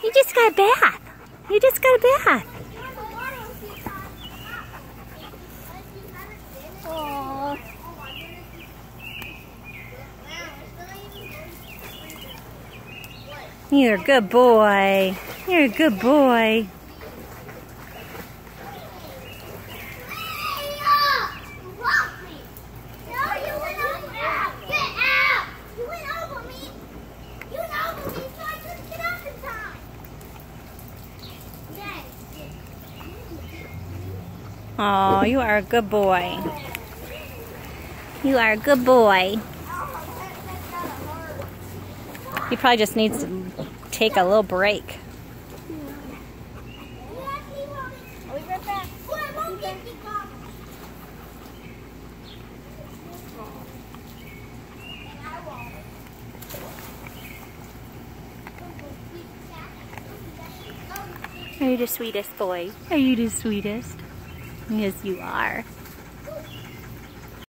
You just got a bath. You just got a bath. Aww. You're a good boy. You're a good boy. Oh, you are a good boy. You are a good boy. He probably just needs to take a little break. Are you the sweetest boy? Are you the sweetest? Yes, you are.